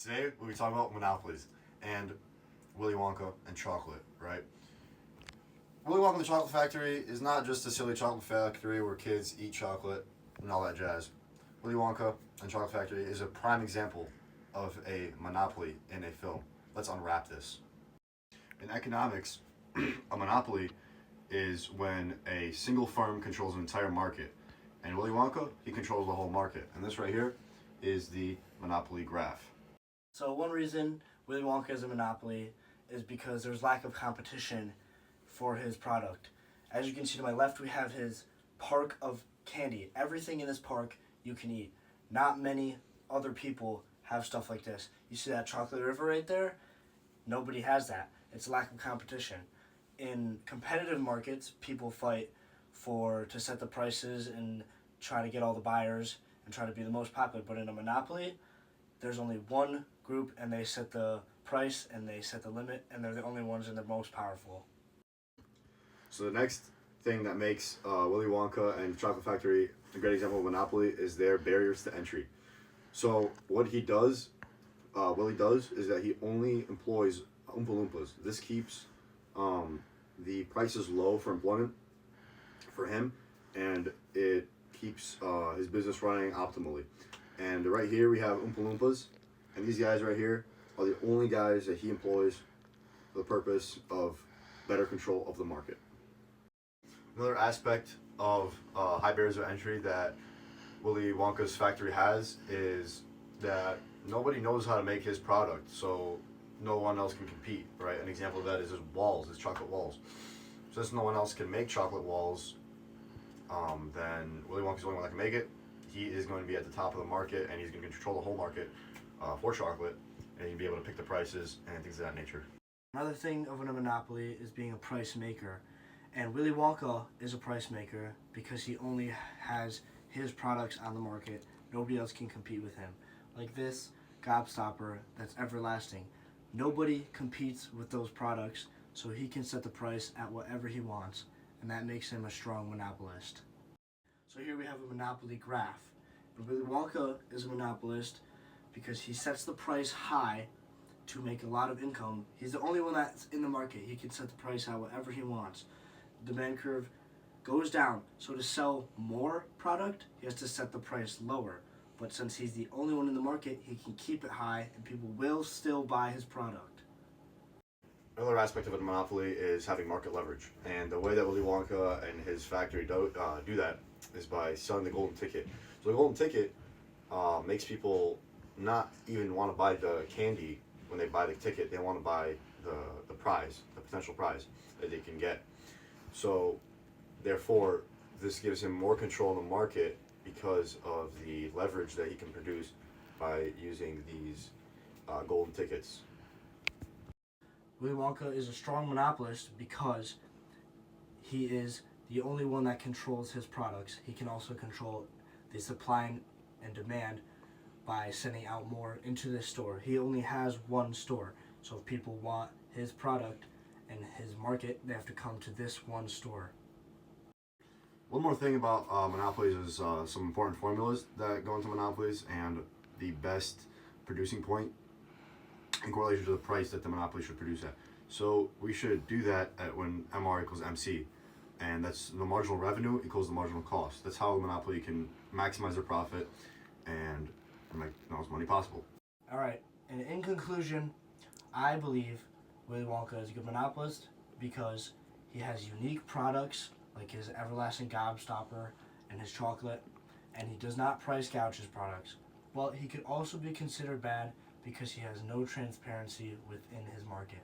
Today we'll be talking about monopolies and Willy Wonka and chocolate, right? Willy Wonka and the Chocolate Factory is not just a silly chocolate factory where kids eat chocolate and all that jazz. Willy Wonka and Chocolate Factory is a prime example of a monopoly in a film. Let's unwrap this. In economics, a monopoly is when a single firm controls an entire market. And Willy Wonka, he controls the whole market. And this right here is the monopoly graph. So one reason Willy Wonka is a monopoly is because there's lack of competition for his product. As you can see to my left, we have his park of candy. Everything in this park you can eat. Not many other people have stuff like this. You see that chocolate river right there? Nobody has that. It's lack of competition. In competitive markets, people fight to set the prices and try to get all the buyers and try to be the most popular. But in a monopoly, there's only one group and they set the price and they set the limit and they're the only ones and they're most powerful. So the next thing that makes Willy Wonka and Chocolate Factory a great example of monopoly is their barriers to entry. So what he does, Willy does, is that he only employs Oompa Loompas. This keeps the prices low for employment for him, and it keeps his business running optimally. And right here we have Oompa Loompas, and these guys right here are the only guys that he employs for the purpose of better control of the market. Another aspect of high barriers of entry that Willy Wonka's factory has is that nobody knows how to make his product, so no one else can compete, right? An example of that is his walls, his chocolate walls. Since no one else can make chocolate walls, then Willy Wonka's the only one that can make it. He is going to be at the top of the market, and he's going to control the whole market for chocolate, and he'll be able to pick the prices and things of that nature. Another thing of a monopoly is being a price maker. And Willy Wonka is a price maker because he only has his products on the market. Nobody else can compete with him. Like this gobstopper that's everlasting. Nobody competes with those products, so he can set the price at whatever he wants, and that makes him a strong monopolist. So here we have a monopoly graph. And Willy Wonka is a monopolist because he sets the price high to make a lot of income. He's the only one that's in the market. He can set the price at whatever he wants. The demand curve goes down, so to sell more product, he has to set the price lower. But since he's the only one in the market, he can keep it high, and people will still buy his product. Another aspect of a monopoly is having market leverage, and the way that Willy Wonka and his factory do that is by selling the golden ticket. So the golden ticket makes people not even want to buy the candy when they buy the ticket. They want to buy the prize, the potential prize that they can get. So therefore, this gives him more control in the market because of the leverage that he can produce by using these golden tickets. Willy Wonka is a strong monopolist because he is the only one that controls his products. He can also control the supply and demand by sending out more into this store. He only has one store, so if people want his product and his market, they have to come to this one store. One more thing about monopolies is some important formulas that go into monopolies and the best producing point in correlation to the price that the monopoly should produce at. So we should do that at when MR equals MC, and that's the marginal revenue equals the marginal cost. That's how the monopoly can maximize their profit and make the most money possible. All right, and in conclusion, I believe Willy Wonka is a good monopolist because he has unique products like his everlasting gobstopper and his chocolate, and he does not price gouge his products. Well, he could also be considered bad because he has no transparency within his market.